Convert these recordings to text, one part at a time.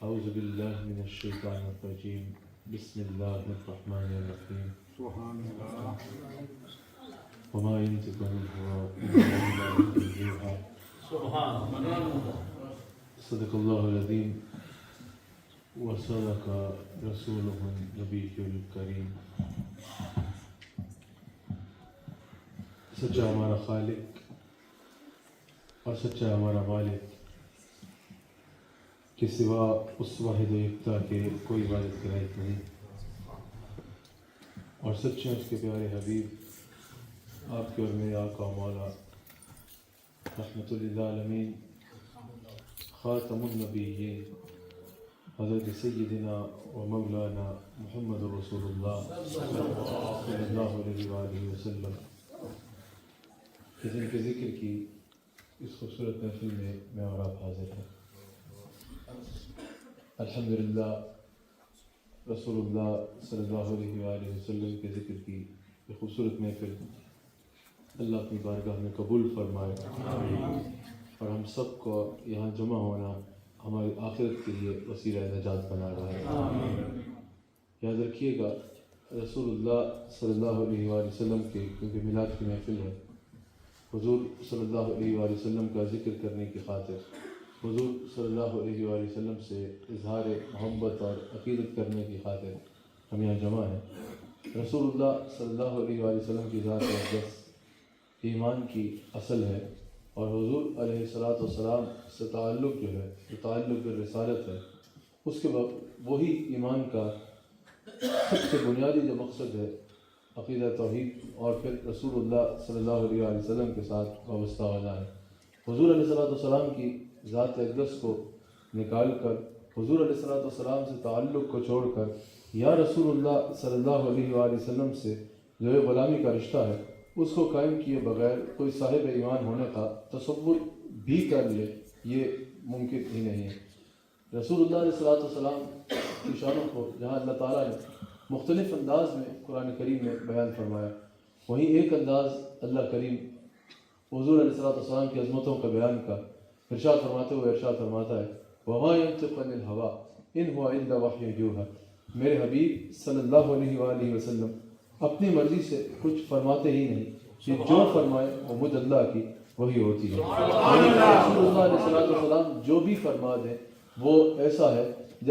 اعوذ باللہ من الشیطان الرجیم بسم اللہ الرحمن الرحیم سبحان اللہ وما ينطق عن الهوى إن هو إلا وحی یوحی صدق اللہ العظیم وصدق رسولہ النبی الکریم۔ سچا ہمارا خالق اور سچا ہمارا مالک کے سوا اس واحد و یکتا کے کوئی عبادت کے لائق نہیں، اور سچے اس کے پیارے حبیب آپ کے اور میرے آقا و مولا رحمۃ للعالمین خاتم النبیین حضرت سیدنا و مولانا محمد رسول اللہ صلی اللہ علیہ وآلہ وسلم کے جن کے ذکر کی اس خوبصورت محفل میں اور آپ حاضر ہیں۔ الحمدللہ رسول اللہ صلی اللہ علیہ وآلہ وسلم کے ذکر کی یہ خوبصورت محفل اللہ اپنی بارگاہ میں قبول فرمائے، اور ہم سب کو یہاں جمع ہونا ہماری آخرت کے لیے وسیلہ نجات بنا رہا ہے۔ یاد رکھیے گا رسول اللہ صلی اللہ علیہ وآلہ وسلم کے کیونکہ میلاد کی محفل ہے، حضور صلی اللہ علیہ وآلہ وسلم کا ذکر کرنے کی خاطر، حضور صلی اللہ علیہ وآلہ وسلم سے اظہار محبت اور عقیدت کرنے کی خاطر ہم یہاں جمع ہیں۔ رسول اللہ صلی اللہ علیہ وآلہ وسلم کی ذات اقدس ایمان کی اصل ہے، اور حضور علیہ السلام سے تعلق جو ہے، جو تعلق رسالت ہے، اس کے وہی ایمان کا سب سے بنیادی جو مقصد ہے عقیدہ توحید، اور پھر رسول اللہ صلی اللہ علیہ وآلہ وسلم کے ساتھ وابستہ ہونا ہے۔ حضور علیہ السلام کی ذات اقدس کو نکال کر، حضور علیہ السلام سے تعلق کو چھوڑ کر، یا رسول اللہ صلی اللہ علیہ وآلہ وسلم سے جو غلامی کا رشتہ ہے اس کو قائم کیے بغیر کوئی صاحب ایمان ہونے کا تصور بھی کر لے، یہ ممکن ہی نہیں ہے۔ رسول اللہ علیہ السلام کی شانوں کو جہاں اللہ تعالیٰ نے مختلف انداز میں قرآن کریم میں بیان فرمایا، وہیں ایک انداز اللہ کریم حضور علیہ السلام کی عظمتوں کا بیان کا ارشاد فرماتے ہوئے ارشاد فرماتا ہے، وَمَا يَنطِقُ عَنِ الْهَوَىٰ إِنْ هُوَ إِلَّا وَحْيٌ يُوحَىٰ۔ میرے حبیب صلی اللہ علیہ وآلہ وسلم اپنی مرضی سے کچھ فرماتے ہی نہیں، کہ جو فرمائے وہ مجھ اللہ کی وہی ہوتی ہے۔ رسول اللہ علیہ السلام جو بھی فرما دیں وہ ایسا ہے،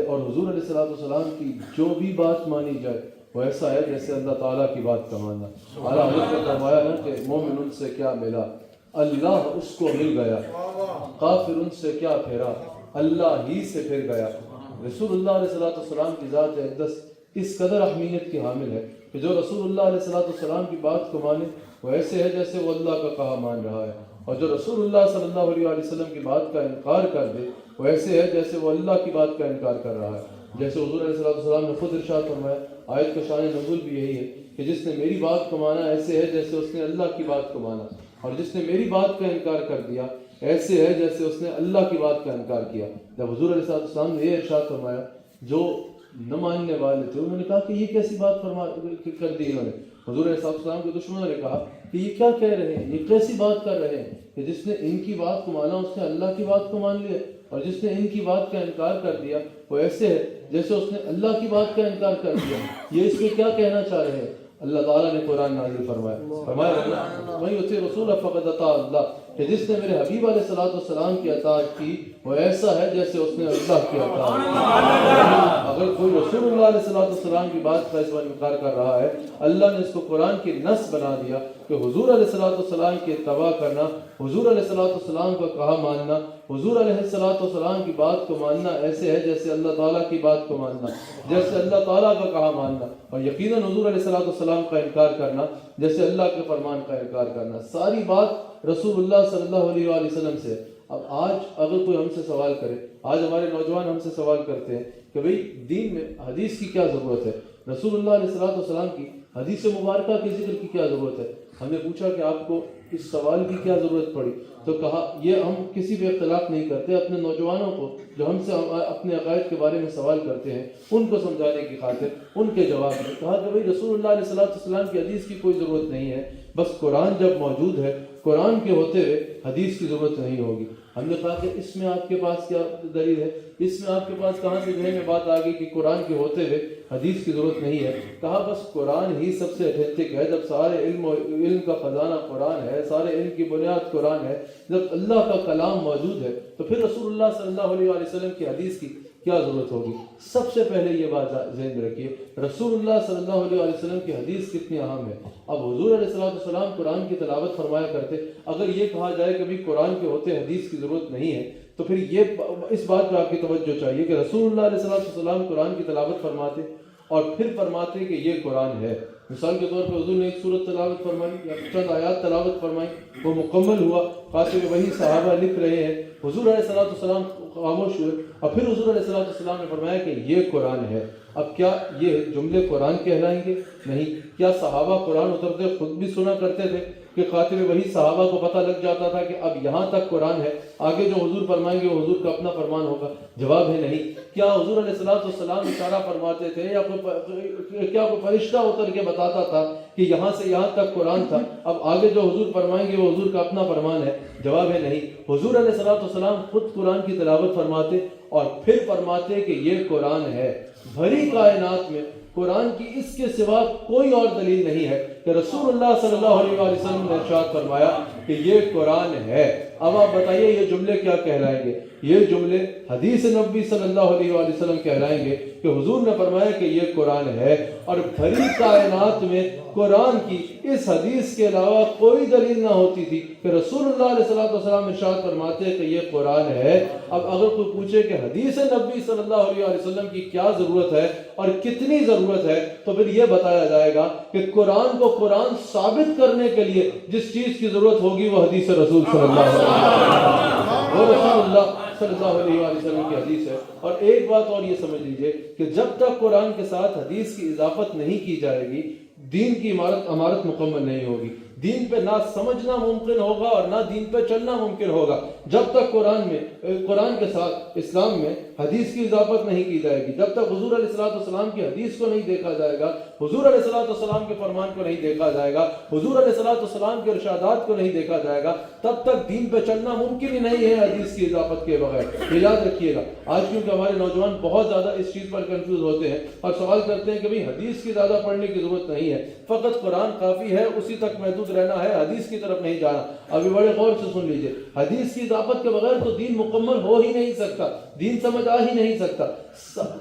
اور حضور علیہ السلام کی جو بھی بات مانی جائے وہ ایسا ہے جیسے اللہ تعالیٰ کی بات کا ماننا۔ اعلیٰ حضرت نے فرمایا نا کہ مومن ان سے کیا ملا، اللہ اس کو مل گیا، کافر ان سے کیا پھیرا، اللہ ہی سے پھر گیا۔ رسول اللہ علیہ السلام کی ذات اقدس اس قدر اہمیت کی حامل ہے کہ جو رسول اللہ علیہ السلام کی بات کو مانے وہ ایسے ہے جیسے وہ اللہ کا کہا مان رہا ہے، اور جو رسول اللہ صلی اللہ علیہ وسلم کی بات کا انکار کر دے وہ ایسے ہے جیسے وہ اللہ کی بات کا انکار کر رہا ہے۔ جیسے حضور علیہ السلام نے خود ارشاد فرمایا، آیت کا شان نزول بھی یہی ہے کہ جس نے میری بات کو مانا ایسے ہے جیسے اس نے اللہ کی بات کو مانا، اور جس نے میری بات کا انکار کر دیا ایسے ہے جیسے اس نے اللہ کی بات کا انکار کیا۔ جب حضور علیہ السلام نے یہ ارشاد فرمایا، جو نہ ماننے والے تھے انہوں نے کہا کہ یہ کیسی بات کر دی انہوں نے۔ حضور علیہ السلام کے دشمنوں نے کہا کہ یہ کیا کہہ رہے ہیں، یہ کیسی بات کر رہے ہیں کہ جس نے ان کی بات کو مانا اس نے اللہ کی بات کو مان لیا، اور جس نے ان کی بات کا انکار کر دیا وہ ایسے ہے جیسے اس نے اللہ کی بات کا انکار کر دیا۔ یہ اس میں کیا کہنا چاہ رہے ہیں؟ اللہ تعالیٰ نے قرآن نازل فرمایا وَمَن يُطِعِ الرَّسُولَ فَقَدْ أَطَاعَ اللَّهَ، کہ جس نے میرے حبیب علیہ السلام کی اطاعت کی وہ ایسا ہے جیسے اس نے اللہ کی اطاعت کی۔ اگر کوئی رسول اللہ علیہ السلام کی بات کا اس بار انکار کر رہا ہے، اللہ نے اس کو قرآن کی نص بنا دیا کہ حضور علیہ السلام کی اتباع کرنا، حضور علیہ السلام کا کہا ماننا، حضور علیہ السلام کی بات کو ماننا ایسے ہے جیسے اللہ تعالیٰ کی بات کو ماننا، جیسے اللہ تعالیٰ کا کہا ماننا، اور یقیناً حضور علیہ السلام کا انکار کرنا جیسے اللہ کے فرمان کا انکار کرنا۔ ساری بات رسول اللہ صلی اللہ علیہ وآلہ وسلم سے۔ اب آج اگر کوئی ہم سے سوال کرے، آج ہمارے نوجوان ہم سے سوال کرتے ہیں کہ بھئی دین میں حدیث کی کیا ضرورت ہے، رسول اللہ علیہ السلام کی حدیث مبارکہ کے ذکر کی کیا ضرورت ہے؟ ہم نے پوچھا کہ آپ کو اس سوال کی کیا ضرورت پڑی، تو کہا یہ ہم کسی بھی اختلاف نہیں کرتے، اپنے نوجوانوں کو جو ہم سے اپنے عقائد کے بارے میں سوال کرتے ہیں ان کو سمجھانے کی خاطر ان کے جواب میں کہا کہ بھئی رسول اللہ علیہ السلام کی حدیث کی کوئی ضرورت نہیں ہے، بس قرآن جب موجود ہے قرآن کے ہوتے ہوئے حدیث کی ضرورت نہیں ہوگی. ہم نے کہا کہ اس میں آپ کے پاس کیا دلیل ہے؟ اس میں آپ کے پاس کہاں سے ذہن میں بات آ گئی کہ قرآن کے ہوتے ہوئے حدیث کی ضرورت نہیں ہے؟ کہا بس قرآن ہی سب سے اتھینٹک ہے. جب سارے علم کا خزانہ قرآن ہے، سارے علم کی بنیاد قرآن ہے، جب اللہ کا کلام موجود ہے تو پھر رسول اللہ صلی اللہ علیہ وسلم کی حدیث کی کیا ضرورت ہوگی؟ سب سے پہلے یہ بات ذہن میں رکھیے، رسول اللہ صلی اللہ علیہ وسلم کی حدیث کتنی اہم ہے. اب حضور علیہ السلام قرآن کی تلاوت فرمایا کرتے. اگر یہ کہا جائے کہ بھی قرآن کے ہوتے حدیث کی ضرورت نہیں ہے تو پھر یہ اس بات پہ آپ کی توجہ چاہیے کہ رسول اللہ علیہ السلام قرآن کی تلاوت فرماتے اور پھر فرماتے کہ یہ قرآن ہے. مثال کے طور پر حضور نے ایک سورت تلاوت فرمائی یا چند آیات تلاوت فرمائی، وہ مکمل ہوا، خاطر وہی صحابہ لکھ رہے ہیں، حضور علیہ السلام خاموش ہوئے اور پھر حضور علیہ السلام نے فرمایا کہ یہ قرآن ہے. اب کیا یہ جملے قرآن کہلائیں گے؟ نہیں. کیا صحابہ قرآن اترتے خود بھی سنا کرتے تھے کہ خاطر وہی صحابہ کو پتہ لگ جاتا تھا کہ اب یہاں تک قرآن ہے، آگے جو حضور فرمائیں گے وہ حضور کا اپنا فرمان ہوگا؟ جواب ہے نہیں. کیا حضور علیہ السلام اشارہ فرماتے تھے یا کیا کوئی فرشتہ اتر کے بتاتا تھا کہ یہاں سے یہاں تک قرآن تھا، اب آگے جو حضور فرمائیں گے وہ حضور کا اپنا فرمان ہے؟ جواب ہے نہیں. حضور علیہ السلام خود قرآن کی تلاوت فرماتے اور پھر فرماتے کہ یہ قرآن ہے. بھری کائنات میں قرآن کی اس کے سوا کوئی اور دلیل نہیں ہے کہ رسول اللہ صلی اللہ علیہ وسلم نے ارشاد فرمایا کہ یہ قرآن ہے. اب آپ بتائیے یہ جملے کیا کہلائیں گے؟ یہ جملے حدیث نبوی صلی اللہ علیہ وسلم کہلائیں گے کہ حضور نے فرمایا کہ یہ قرآن ہے. اور بھری کائنات میں قرآن کی اس حدیث کے علاوہ کوئی دلیل نہ ہوتی تھی کہ رسول اللہ علیہ السلام ارشاد فرماتے کہ یہ قرآن ہے. اب اگر کوئی پوچھے کہ حدیث نبوی صلی اللہ علیہ وسلم کی کیا ضرورت ہے اور کتنی ضرورت ہے تو پھر یہ بتایا جائے گا کہ قرآن کو قرآن ثابت کرنے کے لیے جس چیز کی ضرورت ہوگی وہ حدیث رسول صلی اللہ علیہ وسلم، وہ رسول اللہ صلی اللہ علیہ وسلم کی حدیث ہے. اور ایک بات اور یہ سمجھ لیجئے کہ جب تک قرآن کے ساتھ حدیث کی اضافت نہیں کی جائے گی دین کی عمارت مکمل نہیں ہوگی. دین پہ نہ سمجھنا ممکن ہوگا اور نہ دین پہ چلنا ممکن ہوگا. جب تک قرآن کے ساتھ اسلام میں حدیث کی اضافت نہیں کی جائے گی، جب تک حضور علیہ السلام کی حدیث کو نہیں دیکھا جائے گا، حضور علیہ السلام کے فرمان کو نہیں دیکھا جائے گا، حضور علیہ السلام کے ارشادات کو نہیں دیکھا جائے گا، تب تک دین پہ چلنا ممکن ہی نہیں ہے حدیث کی اضافت کے بغیر. یہ یاد رکھیے گا. آج کیونکہ ہمارے نوجوان بہت زیادہ اس چیز پر کنفیوز ہوتے ہیں اور سوال کرتے ہیں کہ بھئی حدیث کی زیادہ پڑھنے کی ضرورت نہیں ہے، فقط قرآن کافی ہے، اسی تک محدود رہنا ہے، حدیث کی طرف نہیں جانا. ابھی بڑے غور سے سن لیجئے، حدیث کی اضافت کے بغیر تو دین مکمل ہو ہی نہیں سکتا، دین سمجھ آ ہی نہیں سکتا.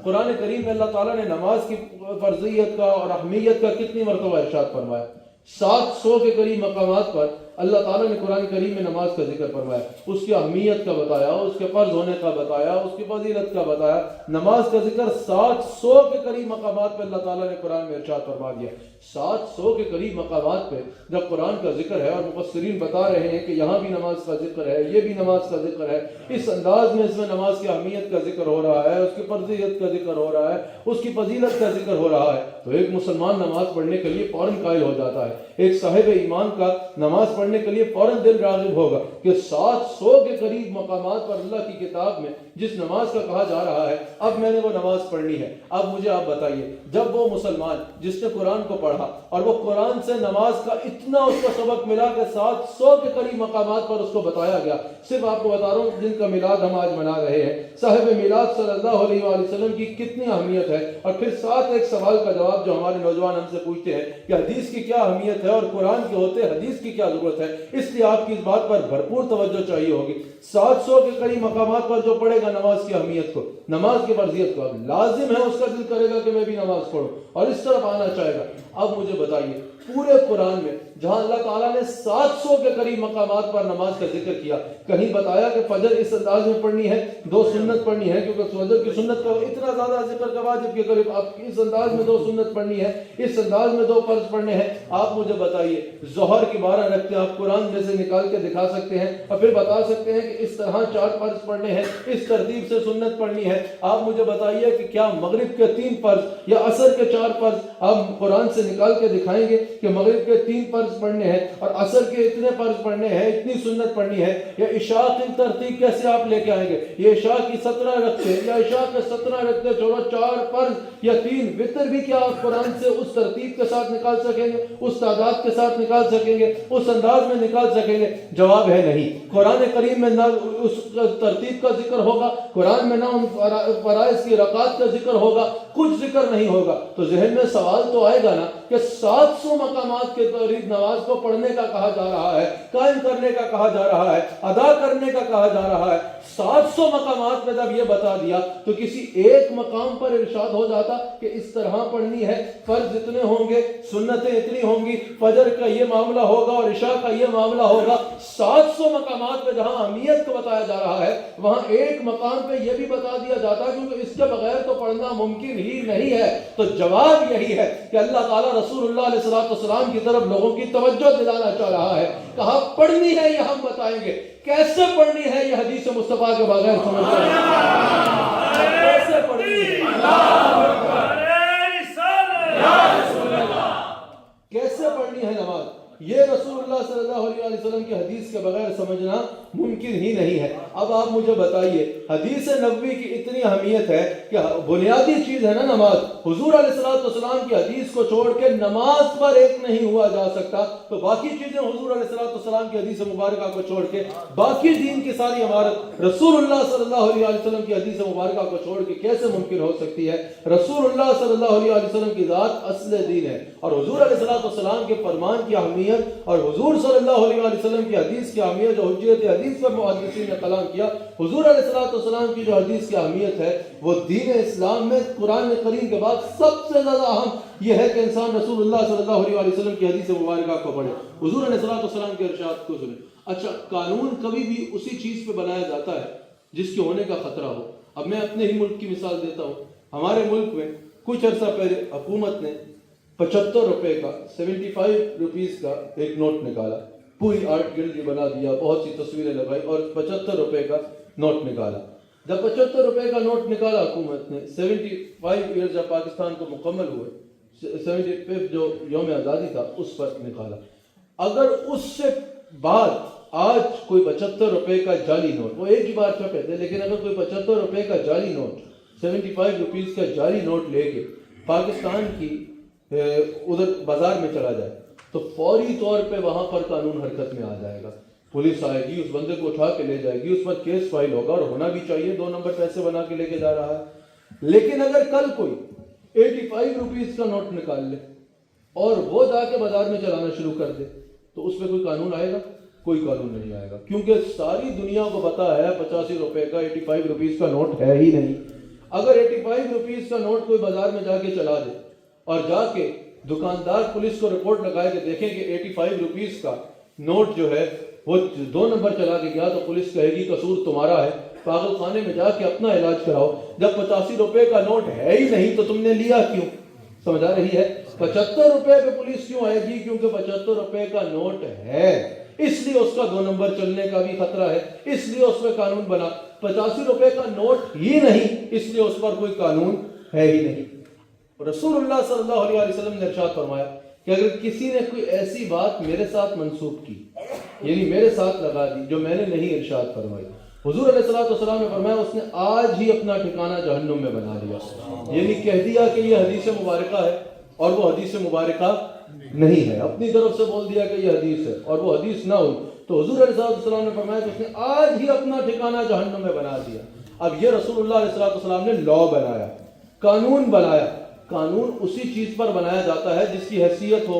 قرآن کریم میں اللہ تعالیٰ نے نماز کی فرضیت کا اور اہمیت کا کتنی مرتبہ ارشاد فرمایا. 700 کے قریب مقامات پر اللہ تعالیٰ نے قرآن کریم میں نماز کا ذکر فرمایا، اس کی اہمیت کا بتایا، اس کے فرض ہونے کا بتایا، اس کی فضیلت کا بتایا. نماز کا ذکر 700 کے قریب مقامات پہ اللہ تعالیٰ نے قرآن میں ارشاد فرما دیا. 700 کے قریب مقامات پہ جب قرآن کا ذکر ہے اور مفسرین بتا رہے ہیں کہ یہاں بھی نماز کا ذکر ہے، یہ بھی نماز کا ذکر ہے، اس انداز میں اس میں نماز کی اہمیت کا ذکر ہو رہا ہے، اس کی فرضیت کا ذکر ہو رہا ہے، اس کی فضیلت کا ذکر ہو رہا ہے، تو ایک مسلمان نماز پڑھنے کے لیے فوراً قائل ہو جاتا ہے. ایک صاحب ایمان کا نماز پڑھنے کے لیے فوراً دل راغب ہوگا کہ 700 کے قریب مقامات پر اللہ کی کتاب میں جس نماز کا کہا جا رہا ہے اب میں نے وہ نماز پڑھنی ہے. اب مجھے آپ بتائیے، جب وہ مسلمان جس نے قرآن کو پڑھا اور وہ قرآن سے نماز کا اتنا اس کو سبق ملا کہ 700 کے قریب مقامات پر اس کو بتایا گیا. صرف آپ کو بتا رہا ہوں جن کا میلاد ہم آج منا رہے ہیں، صاحب میلاد صلی اللہ علیہ وآلہ وسلم کی کتنی اہمیت ہے. اور پھر ساتھ ایک سوال کا جواب جو ہمارے نوجوان ہم سے پوچھتے ہیں کہ حدیث کی کیا اہمیت ہے اور قرآن کے ہوتے حدیث کی کیا ضرورت ہے. اس لیے آپ کی اس بات پر بھرپور توجہ چاہیے ہوگی. 700 کے قریب مقامات پر جو پڑھے گا نماز کی اہمیت کو، نماز کی فرضیت کو، اب لازم ہے اس کا دل کرے گا کہ میں بھی نماز پڑھوں اور اس طرف آنا چاہے گا. اب مجھے بتائیے پورے قرآن میں جہاں اللہ تعالیٰ نے 700 کے قریب مقامات پر نماز کا ذکر کیا، کہیں بتایا کہ فجر اس انداز میں پڑھنی ہے، 2 سنت پڑھنی ہے، کیونکہ فجر کی سنت کا اتنا زیادہ ذکر کا واجب کے قریب آپ اس انداز میں 2 سنت پڑھنی ہے، اس انداز میں 2 فرض پڑھنے ہیں. آپ مجھے بتائیے ظہر کی 12 رکعتیں آپ قرآن میں سے نکال کے دکھا سکتے ہیں اور پھر بتا سکتے ہیں کہ اس طرح 4 فرض پڑھنے ہیں، اس ترتیب سے سنت پڑھنی ہے. آپ مجھے بتائیے کہ کیا مغرب کے 3 فرض یا عصر کے 4 فرض آپ قرآن سے نکال کے دکھائیں گے کہ مغرب کے 3 فرض فرض پڑھنے ہیں اور عصر کے اتنے فرض پڑھنے ہیں، اتنی سنت پڑھنی ہے، یا عشاء کی ترتیب کیسے آپ لے کے آئیں گے؟ یہ عشاء کی 17 رکھتے یا عشاء کے 17 رکھتے چھوڑو 4 فرض یا 3 وتر بھی کیا آپ قرآن سے اس ترتیب کے ساتھ نکال سکیں گے، اس تعداد کے ساتھ نکال سکیں گے، اس انداز میں نکال سکیں گے؟ جواب ہے نہیں۔ قرآن کریم میں نہ اس ترتیب کا ذکر ہوگا، قرآن میں نہ ان فرائض کی رکعات کا ذکر ہوگا، کچھ ذکر نہیں ہوگا۔ تو ذہن میں سوال تو آئے گا نا کہ 700 مقامات کے تحرید نماز کو پڑھنے کا کہا جا رہا ہے، قائم کرنے کا کہا جا رہا ہے، ادا کرنے کا کہا جا رہا ہے۔ 700 مقامات میں جب یہ بتا دیا تو کسی ایک مقام پر ارشاد ہو جاتا کہ اس طرح پڑھنی ہے، فرض اتنے ہوں گے، سنتیں اتنی ہوں گی، فجر کا یہ معاملہ ہوگا اور عشاء کا یہ معاملہ ہوگا۔ 700 مقامات پہ جہاں اہمیت کو بتایا جا رہا ہے وہاں ایک مقام پہ یہ بھی بتا دیا جاتا ہے کیونکہ اس کے بغیر تو پڑھنا ممکن ہی نہیں ہے۔ تو جواب یہی ہے کہ اللہ تعالیٰ رسول اللہ علیہ السلام کی طرف لوگوں کی توجہ دلانا چاہ رہا ہے۔ کہا پڑھنی ہے یہ ہم بتائیں گے، کیسے پڑھنی ہے یہ حدیث مصطفیٰ کے بغیر سمجھ نہیں آتا۔ کیسے پڑھنی ہے، کیسے پڑھنی ہے نماز، یہ رسول اللہ صلی اللہ علیہ وسلم کی حدیث کے بغیر سمجھنا ممکن ہی نہیں ہے۔ اب آپ مجھے بتائیے، حدیث نبوی کی اتنی اہمیت ہے کہ بنیادی چیز ہے نا نماز، حضور علیہ السلام کی حدیث کو چھوڑ کے نماز پر ایک نہیں ہوا جا سکتا، تو باقی چیزیں حضور علیہ السلام کی حدیث مبارکہ کو چھوڑ کے، باقی دین کی ساری عمارت رسول اللہ صلی اللہ علیہ وسلم کی حدیث مبارکہ کو چھوڑ کے کیسے ممکن ہو سکتی ہے؟ رسول اللہ صلی اللہ علیہ وسلم کی ذات اصل دین ہے، اور حضور علیہ السلام کے فرمان کی اہمیت اور حضور صلی اللہ علیہ وسلم کی حدیث کی اہمیت، جو حجت حدیث پر محدثین نے کلام کیا، حضور علیہ السلام کی جو حدیث کی اہمیت ہے وہ دین اسلام میں قرآن کریم کے بعد سب سے زیادہ اہم یہ ہے کہ انسان رسول اللہ صلی اللہ علیہ وسلم کی حدیث مبارکہ کو پڑھے، حضور علیہ السلام کے ارشاد کو سنے۔ اچھا، قانون کبھی بھی اسی چیز پہ بنایا جاتا ہے جس کے ہونے کا خطرہ ہو۔ اب میں اپنے ہی ملک کی مثال دیتا ہوں۔ ہمارے ملک میں کچھ عرصہ پہلے حکومت نے 75 روپے کا 75 روپیز کا ایک نوٹ نکالا، پوری آرٹ گیلری بنا دیا، بہت سی تصویریں لگائی اور 75 روپے کا نوٹ نکالا۔ جب 75 روپے کا نوٹ نکالا حکومت نے، 75 ایئرز جب پاکستان کو مکمل ہوئے، 75 جو یوم آزادی تھا اس پر نکالا۔ اگر اس سے بعد آج کوئی 75 روپے کا جعلی نوٹ، وہ ایک ہی بار چھپے تھے، لیکن اگر کوئی 75 روپے کا جعلی نوٹ، 75 روپیز کا جعلی نوٹ لے کے پاکستان کی ادھر بازار میں چلا جائے تو فوری طور پہ وہاں پر قانون حرکت میں آ جائے گا، پولیس آئے گی، اس بندے کو اٹھا کے لے جائے گی، اس پر کیس فائل ہوگا، اور ہونا بھی چاہیے، 2 نمبر پیسے بنا کے لے کے جا رہا ہے۔ لیکن اگر کل کوئی 85 روپیز کا نوٹ نکال لے اور وہ جا کے بازار میں چلانا شروع کر دے تو اس پہ کوئی قانون آئے گا؟ کوئی قانون نہیں آئے گا، کیونکہ ساری دنیا کو پتا ہے 85 روپے کا 85 روپیز کا نوٹ ہے ہی نہیں۔ اگر 85 روپیز کا نوٹ کوئی بازار میں جا کے چلا دے اور جا کے دکاندار پولیس کو رپورٹ لگائے کہ دیکھیں کہ 85 روپیز کا نوٹ جو ہے وہ 2 نمبر چلا کے گیا، تو پولیس کہے گی قصور تمہارا ہے، پاگل خانے میں جا کے اپنا علاج کراؤ۔ جب 85 روپے کا نوٹ ہے ہی نہیں تو تم نے لیا کیوں؟ سمجھ آ رہی ہے؟ 75 روپے پہ پولیس کیوں آئے گی؟ کیونکہ 75 روپے کا نوٹ ہے، اس لیے اس کا 2 نمبر چلنے کا بھی خطرہ ہے، اس لیے اس میں قانون بنا۔ 85 روپے کا نوٹ ہی نہیں، اس لیے اس پر کوئی قانون ہے ہی نہیں۔ رسول اللہ صلی اللہ علیہ وسلم نے ارشاد فرمایا کہ اگر کسی نے کوئی ایسی بات میرے ساتھ منسوب کی، یعنی میرے ساتھ لگا دی جو میں نے نہیں ارشاد فرمائی، حضور علیہ السلام نے فرمایا اس نے آج ہی اپنا ٹھکانہ جہنم میں بنا لیا، یعنی کہہ دیا کہ یہ حدیث مبارکہ ہے اور وہ حدیث مبارکہ نہیں ہے، اپنی طرف سے بول دیا کہ یہ حدیث ہے اور وہ حدیث نہ ہوئی، تو حضور علیہ السلام نے فرمایا کہ اس نے آج ہی اپنا ٹھکانہ جہنم میں بنا دیا۔ اب یہ رسول اللہ علیہ السلام نے لا بنایا، قانون بنایا۔ قانون اسی چیز پر بنایا جاتا ہے جس کی حیثیت ہو،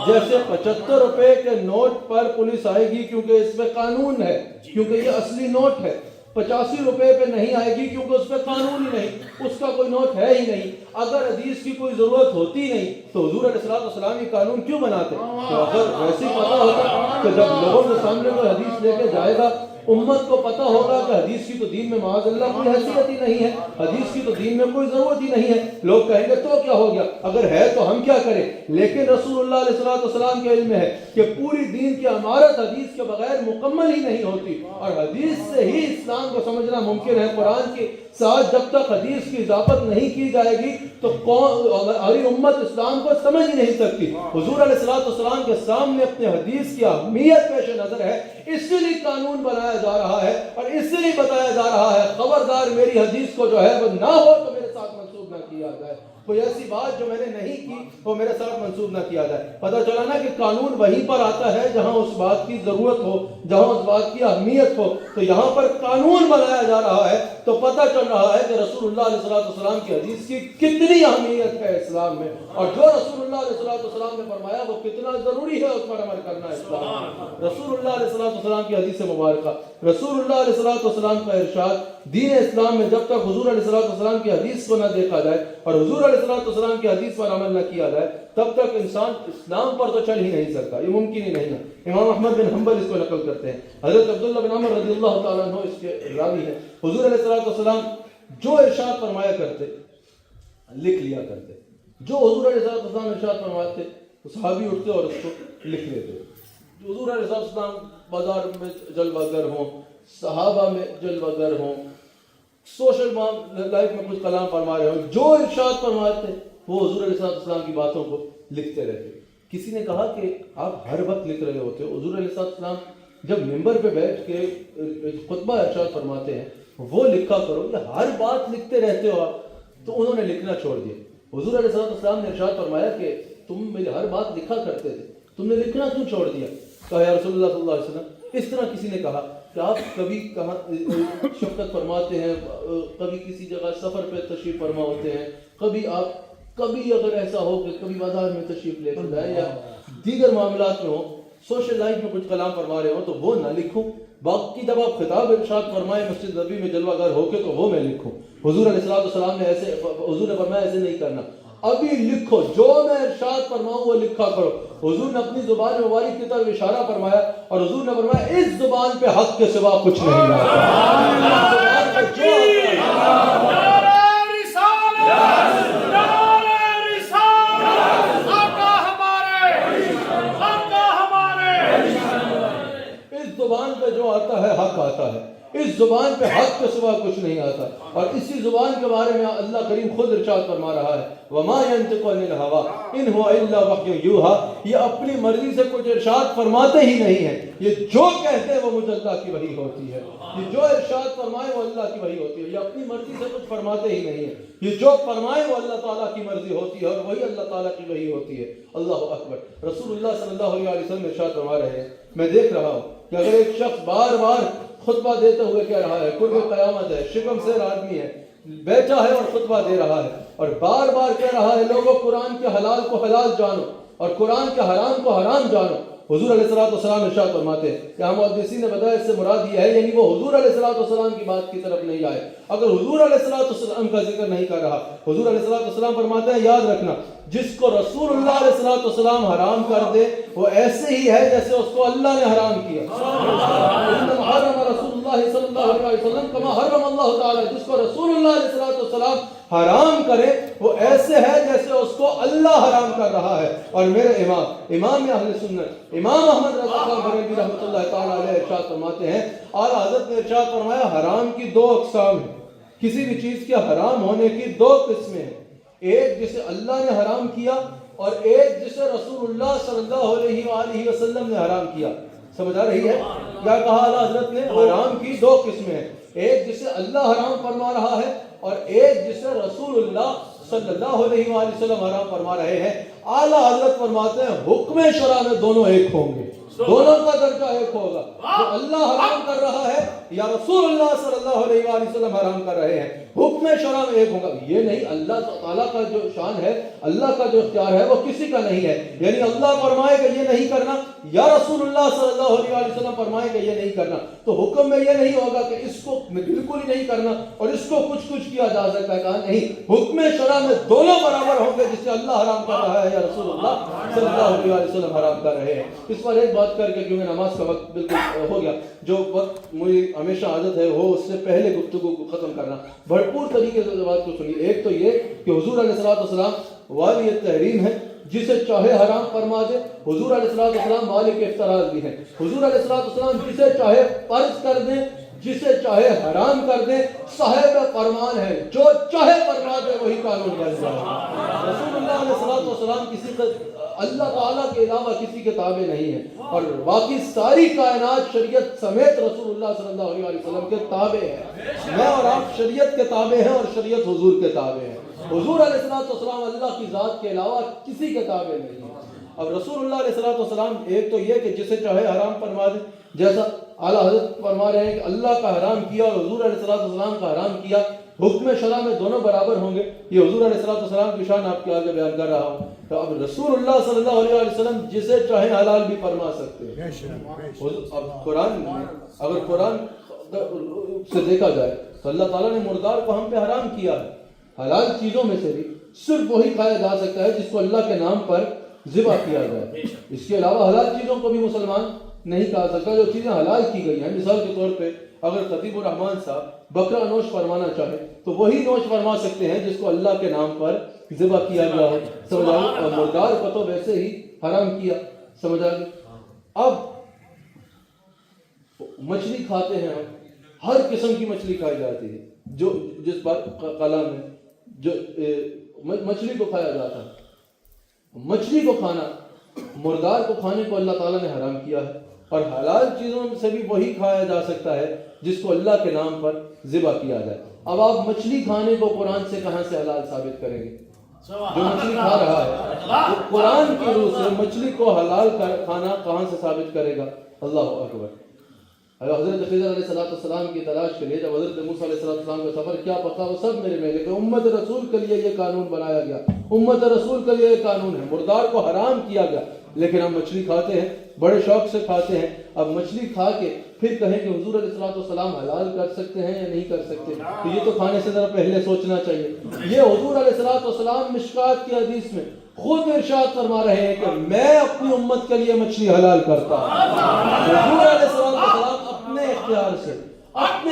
جیسے 75 روپے کے نوٹ پر پولیس آئے گی کیونکہ اس پہ قانون ہے، کیونکہ یہ اصلی نوٹ ہے۔ 85 روپے پہ نہیں آئے گی کیونکہ اس پہ قانون ہی نہیں، اس کا کوئی نوٹ ہے ہی نہیں۔ اگر حدیث کی کوئی ضرورت ہوتی نہیں تو حضور علیہ السلام یہ قانون کیوں بناتے؟ تو اگر ویسے ہی پتا ہوتا کہ جب لوگوں کے سامنے کوئی حدیث لے کے جائے گا امت کو پتہ ہوگا کہ حدیث کی تو دین میں معاذ اللہ کوئی حیثیت ہی نہیں ہے، حدیث کی تو دین میں کوئی ضرورت ہی نہیں ہے، لوگ کہیں گے تو کیا ہو گیا، اگر ہے تو ہم کیا کریں؟ لیکن رسول اللہ علیہ السلام کے علم میں ہے کہ پوری دین کی عمارت حدیث کے بغیر مکمل ہی نہیں ہوتی، اور حدیث سے ہی اسلام کو سمجھنا ممکن ہے۔ قرآن کے ساتھ جب تک حدیث کی اضافت نہیں کی جائے گی تو ہماری امت اسلام کو سمجھ ہی نہیں سکتی۔ حضور علیہ السلام کے سامنے اپنے حدیث کی اہمیت پیش نظر ہے، اسی لیے قانون بنایا جا رہا ہے اور اسی لیے بتایا جا رہا ہے خبردار میری حدیث کو جو ہے وہ نہ ہو تو میرے ساتھ منسوخ نہ کیا جائے، کوئی ایسی بات جو میں نے نہیں کی وہ میرے ساتھ منسوخ نہ کیا جائے۔ پتہ چلا نا کہ قانون وہیں پر آتا ہے جہاں اس بات کی ضرورت ہو، جہاں اس بات کی اہمیت ہو، تو یہاں پر قانون بنایا جا رہا ہے تو پتہ چل رہا ہے کہ رسول اللہ علیہ السلام کی حدیث کی کتنی اہمیت ہے اسلام میں، اور جو رسول اللہ علیہ السلام نے فرمایا وہ کتنا ضروری ہے اس پر عمل کرنا اسلام۔ رسول اللہ علیہ السلام کی حدیث مبارکہ، رسول اللہ علیہ السلام کا ارشاد، دین اسلام میں جب تک حضور علیہ السلام کی حدیث کو نہ دیکھا جائے اور حضور علیہ السلام کی حدیث پر عمل نہ کیا جائے تب تک انسان اسلام پر تو چل ہی نہیں سکتا، یہ ممکن ہی نہیں ہے۔ امام احمد بن حنبل اس کو نقل کرتے ہیں، حضرت عبداللہ بن عمر رضی اللہ تعالیٰ عنہ اس کے راوی ہیں، حضور علیہ السلام جو ارشاد فرمایا کرتے لکھ لیا کرتے، جو حضور علیہ السلام ارشاد فرماتے تو صحابی اٹھتے اور اس کو لکھ لیتے۔ حضور علیہ السلام بازار میں جلوہ گر ہوں، صحابہ میں جلوہ گر ہوں، سوشل لائف میں کچھ کلام فرما رہے ہوں، جو ارشاد فرماتے وہ حضور علیہ السلام کی باتوں کو لکھتے رہتے۔ کسی نے کہا کہ آپ ہر وقت لکھ رہے ہوتے ہو، حضور علیہ السلام جب ممبر پہ بیٹھ کے خطبہ ارشاد فرماتے ہیں وہ لکھا کرو، یا ہر بات لکھتے رہتے ہو آپ؟ تو انہوں نے لکھنا چھوڑ دیا۔ حضور علیہ السلام نے ارشاد فرمایا کہ تم میری ہر بات لکھا کرتے تھے، تم نے لکھنا کیوں چھوڑ دیا؟ کہا یا رسول اللہ صلی اللہ علیہ وسلم، اس طرح کسی نے کہا کہ آپ کبھی کہاں شفقت فرماتے ہیں، کبھی کسی جگہ سفر پہ تشریف فرما ہوتے ہیں، کبھی اگر ایسا ہو کہ کبھی بازار میں تشریف لے کر جائے یا دیگر معاملات میں ہو، سوشل لائف میں کچھ کلام فرما رہے ہو تو وہ نہ لکھوں، باقی جب آپ خطاب ارشاد فرمائے مسجد نبی میں جلوہ گر ہو کے تو وہ میں لکھوں۔ حضور علیہ السلام نے حضور نے فرمایا ایسے نہیں کرنا، ابھی لکھو، جو میں ارشاد فرماؤں وہ لکھا کرو۔ حضور نے اپنی زبان مبارک کی طرف اشارہ فرمایا اور حضور نے فرمایا اس زبان پہ حق کے سوا کچھ نہیں اس زبان پہ جو آتا ہے حق آتا ہے، اس زبان پہ حق کے سوا کچھ نہیں آتا۔ اور اسی زبان کے بارے میں اللہ کریم خود ارشاد فرما رہا ہے، وَمَا يَنْطِقُ عَنِ الْهَوَىٰ إِنْ هُوَ إِلَّا وَحْيٌ يُوحَىٰ، یہ اپنی مرضی سے کچھ ارشاد فرماتے ہی نہیں ہیں، یہ جو کہتے ہیں وہ مجھ اللہ کی وحی ہوتی ہے، یہ جو ارشاد فرمائے وہ اللہ کی وحی ہوتی ہے، یہ اپنی مرضی سے کچھ فرماتے ہی نہیں ہیں، یہ جو فرمائے وہ اللہ تعالیٰ کی مرضی ہوتی ہے اور وہی اللہ تعالیٰ کی وحی ہوتی ہے۔ اللہ اکبر۔ رسول اللہ صلی اللہ علیہ وسلم ارشاد فرما رہے ہیں، میں دیکھ رہا ہوں کہ اگر ایک شخص بار بار خطبہ دیتے ہوئے کہہ رہا ہے، قرب قیامت ہے، شکم سیر آدمی ہے، بیٹھا ہے اور خطبہ دے رہا ہے اور بار بار کہہ رہا ہے لوگوں قرآن کے حلال کو حلال جانو اور قرآن کے حرام کو حرام جانو، حضور علیہ السلام ارشاد فرماتے ہیں کہ ہم محدثین نے بتایا اس سے مراد یہ ہے یعنی وہ حضور علیہ السلام کی بات کی طرف نہیں آئے۔ اگر حضور علیہ السلام کا ذکر نہیں کر رہا، حضور علیہ السلام فرماتے ہیں یاد رکھنا جس کو رسول اللہ علیہ السلام حرام کر دے وہ ایسے ہی ہے جیسے اس کو اللہ نے حرام کیا۔ حرم رسول اللہ صلی اللہ علیہ وسلم کما حرم اللہ تعالی، جس کو رسول اللہ علیہ السلام حرام کرے وہ ایسے ہے جیسے اس کو اللہ حرام کر رہا ہے۔ اور میرے امام اہل سنت امام احمد رضا خان بریلوی رحمۃ اللہ تعالی علیہ ارشاد فرماتے ہیں، اعلیٰ حضرت نے ارشاد فرمایا حرام کی دو اقسام ہیں، کسی بھی چیز کے حرام ہونے کی دو قسمیں ہیں، ایک جسے اللہ نے حرام کیا اور ایک جسے رسول اللہ صلی اللہ علیہ وآلہ وسلم نے حرام کیا۔ سمجھ آ رہی ہے کیا کہا اعلیٰ حضرت نے؟ حرام کی دو قسمیں ہیں، ایک جسے اللہ حرام فرما رہا ہے اور ایک جسے رسول اللہ صلی اللہ علیہ وآلہ وسلم حرام فرما رہے ہیں۔ اعلیٰ حضرت فرماتے ہیں حکم شرع میں دونوں ایک ہوں گے، دونوں کا درجہ ایک ہوگا، جو اللہ حرام کر رہا ہے یا رسول اللہ صلی اللہ علیہ وآلہ وسلم حرام کر رہے ہیں، حکم شرع میں ایک ہوگا۔ یہ نہیں اللہ تعالیٰ کا جو شان ہے، اللہ کا جو اختیار ہے وہ کسی کا نہیں ہے، یعنی اللہ فرمائے کہ یہ نہیں کرنا یا رسول اللہ صلی اللہ علیہ وآلہ وسلم فرمائے کہ یہ نہیں کرنا، تو حکم میں یہ نہیں ہوگا کہ اس کو بالکل ہی نہیں کرنا اور اس کو کچھ کیا جا سکتا ہے، کہا نہیں، حکم شرع میں دونوں برابر ہوں گے، جسے اللہ حرام کر رہا ہے یا رسول اللہ صلی اللہ علیہ وسلم حرام کر رہے ہیں۔ اس پر ایک بات بات کر کے، کیونکہ نماز کا وقت بالکل ہو گیا، جو وقت مجھے ہمیشہ عادت ہے وہ اس سے پہلے گفتگو کو ختم کرنا، بھرپور طریقے سے بات کو سنیے۔ ایک تو یہ کہ حضور علیہ السلام والی تحریم ہے، جسے چاہے حرام فرما دے۔ حضور علیہ السلام مالک افتراض بھی ہیں۔ حضور علیہ السلام جسے چاہے فرض کر دیں، جسے چاہے حرام کر دیں، صاحب فرمان ہے، جو چاہے فرما دے وہی قانون بن جائے۔ رسول اللہ علیہ السلام کسی اللہ تعالیٰ کے علاوہ کسی کے تابع نہیں ہے، اور باقی ساری کائنات شریعت سمیت رسول اللہ صلی اللہ علیہ وسلم کے تابع ہے۔ میں اور آپ شریعت کے تابع ہیں اور شریعت حضور کے تابع ہے۔ حضور علیہ السلام اللہ کی ذات کے علاوہ کسی کے تابع نہیں ہے۔ اب رسول اللہ علیہ السلام ایک تو یہ کہ جسے چاہے حرام فرما دے، جیسا اعلیٰ حضرت فرما رہے ہیں کہ اللہ کا حرام کیا اور حضور علیہ السلام کا حرام کیا، حکم شرع میں دونوں برابر ہوں گے۔ یہ حضور علیہ السلام کی شان آپ کے آگے بیان کر رہا ہوں۔ تو اب رسول اللہ صلی اللہ علیہ وسلم جسے چاہے حلال بھی فرما سکتے ہیں۔ اب قرآن میں اگر قرآن سے دیکھا جائے تو اللہ تعالیٰ نے مردار کو ہم پہ حرام کیا ہے۔ حلال چیزوں میں سے بھی صرف وہی کھایا جا سکتا ہے جس کو اللہ کے نام پر ذبح کیا جائے۔ اس کے علاوہ حلال چیزوں کو بھی مسلمان نہیں کھا سکتا۔ جو چیزیں حلال کی گئی ہیں، مثال کے طور پہ اگر خطیب الرحمان صاحب بکرا نوش فرمانا چاہے تو وہی نوش فرما سکتے ہیں جس کو اللہ کے نام پر ذبح کیا گیا ہے، سمجھا؟ اور مردار کو تو ویسے ہی حرام کیا، سمجھا؟ اب مچھلی کھاتے ہیں ہم، ہر قسم کی مچھلی کھائی جاتی ہے، جو جس بات کلام ہے جو مچھلی کو کھایا جاتا ہے۔ مچھلی کو کھانا، مردار کو کھانے کو اللہ تعالیٰ نے حرام کیا ہے، اور حلال چیزوں سے بھی وہی کھایا جا سکتا ہے جس کو اللہ کے نام پر ذبح کیا جائے۔ اب آپ مچھلی کھانے کو قرآن سے کہاں سے حلال ثابت کریں گے؟ جو مچھلی کھا رہا ہے وہ قرآن کی روح سے مچھلی کو حلال کھانا کہاں سے ثابت کرے گا؟ اللہ اکبر۔ حضرت خضر علیہ السلام کی تلاش کے لیے جب حضرت موسیٰ علیہ السلام کا سفر کیا پکا، وہ سب میرے میں، لیکن امت رسول کے لیے یہ قانون بنایا گیا، امت رسول کے لیے یہ قانون ہے۔ مردار کو حرام کیا گیا، لیکن ہم مچھلی کھاتے ہیں، بڑے شوق سے کھاتے ہیں۔ اب مچھلی کھا کے پھر کہیں کہ حضور علیہ السلام حلال کر سکتے ہیں یا نہیں کر سکتے، تو یہ تو کھانے سے ذرا پہلے سوچنا چاہیے۔ یہ حضور علیہ السلام مشکات کی حدیث میں خود ارشاد فرما رہے ہیں کہ میں اپنی امت کے لیے مچھلی حلال کرتا ہوں۔ حضور علیہ السلام اپنے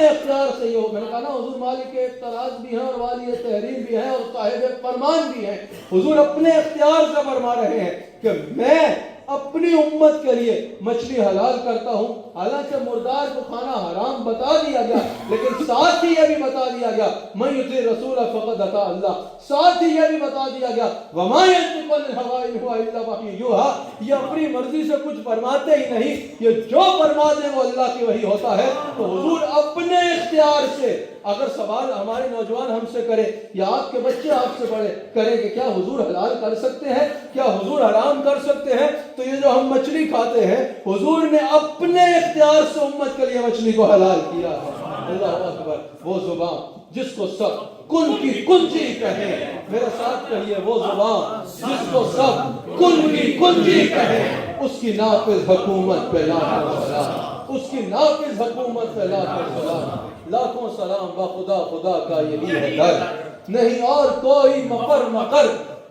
اختیار سے یہ، میں نے کہا نا حضور مالک افتراض بھی ہیں اور والی تحریم بھی ہیں اور صاحب فرمان بھی ہیں۔ حضور اپنے اختیار سے فرما رہے ہیں کہ میں اپنی امت کے لیے مچھلی حلال کرتا ہوں۔ حالانکہ مردار کو کھانا حرام بتا دیا گیا، لیکن ساتھ ہی یہ بھی بتا دیا گیا من یطیع الرسول فقد اطاع اللہ، ساتھ ہی یہ بھی بتا دیا گیا وما ینطق عن الهوى ان هو الا وحی یوحی، یہ اپنی مرضی سے کچھ فرماتے ہی نہیں، یہ جو فرما دے وہ اللہ کی وحی ہوتا ہے۔ تو حضور اپنے اختیار سے، اگر سوال ہمارے نوجوان ہم سے کرے یا آپ کے بچے آپ سے پڑھے کریں کہ کیا حضور حلال کر سکتے ہیں، کیا حضور حرام کر سکتے ہیں، تو یہ جو ہم مچھلی کھاتے ہیں حضور نے اپنے اختیار سے امت کے لیے مچھلی کو حلال کیا ہے۔ اللہ اکبر۔ وہ زبان جس کو سب کن کی کنجی کہے، میرے ساتھ کہیے، وہ زبان جس کو سب کن کی کنجی کہے، اس کی نافذ حکومت پہ لاکھوں سلام، اس کی نافذ حکومت پہ لاکھوں سلام، لاکھوں سلام۔ با خدا کا یہ بھی ہے در، نہیں اور کوئی مفر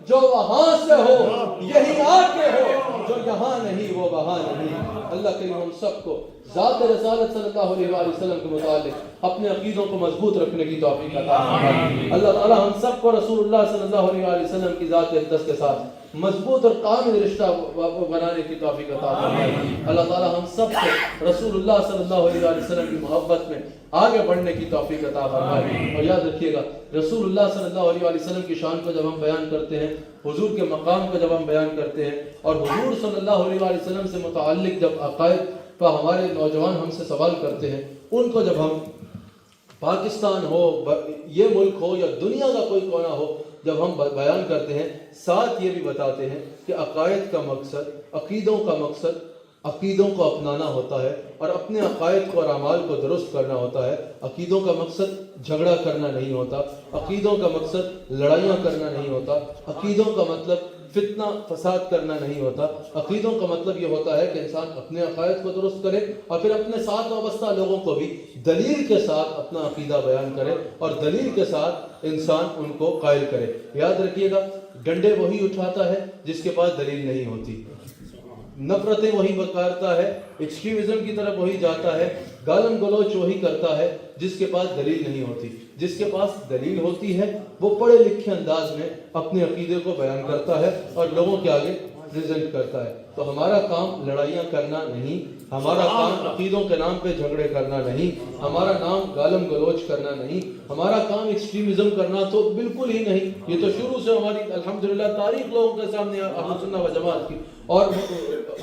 جو وہاں سے ہو یہی آ کے ہو، جو یہاں نہیں وہ وہاں نہیں۔ اللہ کریم ہم سب کو ذات رسالت صلی اللہ علیہ وآلہ وسلم کے متعلق اپنے عقیدوں کو مضبوط رکھنے کی توفیق عطا فرمائے۔ اللہ تعالی ہم سب کو رسول اللہ صلی اللہ علیہ وآلہ وسلم کی ذات اقدس کے ساتھ مضبوط اور کامل رشتہ بنانے کی توفیق عطا فرمائے۔ اللہ تعالی ہم سب کو رسول اللہ صلی اللہ علیہ وآلہ وسلم کی محبت میں آگے بڑھنے کی توفیق عطا فرمائے۔ اور یاد رکھیے گا رسول اللہ صلی اللہ علیہ وآلہ وسلم کی شان کو جب ہم بیان کرتے ہیں، حضور کے مقام کو جب ہم بیان کرتے ہیں، اور حضور صلی اللہ علیہ وآلہ وسلم سے متعلق جب عقائد کا ہمارے نوجوان ہم سے سوال کرتے ہیں، ان کو جب ہم پاکستان ہو، یہ ملک ہو یا دنیا کا کوئی کونا ہو، جب ہم بیان کرتے ہیں، ساتھ یہ بھی بتاتے ہیں کہ عقائد کا مقصد، عقیدوں کا مقصد عقیدوں کو اپنانا ہوتا ہے اور اپنے عقائد کو اور اعمال کو درست کرنا ہوتا ہے۔ عقیدوں کا مقصد جھگڑا کرنا نہیں ہوتا، عقیدوں کا مقصد لڑائیاں کرنا نہیں ہوتا، عقیدوں کا مطلب فتنہ فساد کرنا نہیں ہوتا۔ عقیدوں کا مطلب یہ ہوتا ہے کہ انسان اپنے عقائد کو درست کرے اور پھر اپنے ساتھ وابستہ لوگوں کو بھی دلیل کے ساتھ اپنا عقیدہ بیان کرے اور دلیل کے ساتھ انسان ان کو قائل کرے۔ یاد رکھیے گا ڈنڈے وہی اٹھاتا ہے جس کے پاس دلیل نہیں ہوتی۔ نفرتیں وہی کرتا ہے، ایکسٹریمزم کی طرف وہی جاتا ہے، گالم گلوچ وہی کرتا ہے جس کے پاس دلیل نہیں ہوتی۔ جس کے پاس دلیل ہوتی ہے وہ پڑھے لکھے انداز میں اپنے عقیدے کو بیان کرتا ہے اور لوگوں کے آگے پریزنٹ کرتا ہے۔ تو ہمارا کام لڑائیاں کرنا نہیں، ہمارا کام عقیدوں کے نام پہ جھگڑے کرنا نہیں، ہمارا نام گالم گلوچ کرنا نہیں، ہمارا کام ایکسٹریمزم کرنا تو بالکل ہی نہیں۔ یہ تو شروع سے ہماری الحمدللہ تاریخ لوگوں کے سامنے اہل سنہ و جماعت کی، اور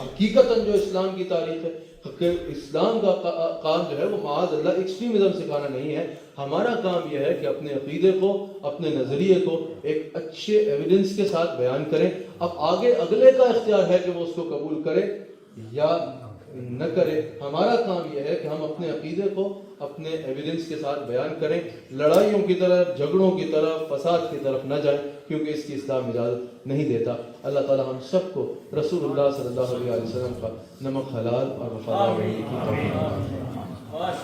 حقیقتاً جو اسلام کی تاریخ ہے کہ اسلام کا کام جو ہے وہ معاذ اللہ ایکسٹریمزم سکھانا نہیں ہے۔ ہمارا کام یہ ہے کہ اپنے عقیدے کو، اپنے نظریے کو ایک اچھے ایویڈنس کے ساتھ بیان کریں۔ اب آگے اگلے کا اختیار ہے کہ وہ اس کو قبول کرے یا نہ کرے۔ ہمارا کام یہ ہے کہ ہم اپنے عقیدے کو اپنے ایویڈنس کے ساتھ بیان کریں، لڑائیوں کی طرف، جھگڑوں کی طرف، فساد کی طرف نہ جائیں، کیونکہ اس کی اسلام اجازت نہیں دیتا۔ اللہ تعالی ہم سب کو رسول اللہ صلی اللہ علیہ وسلم کا نمک حلال اور وفادار رہنے کی توفیق عطا فرمائے۔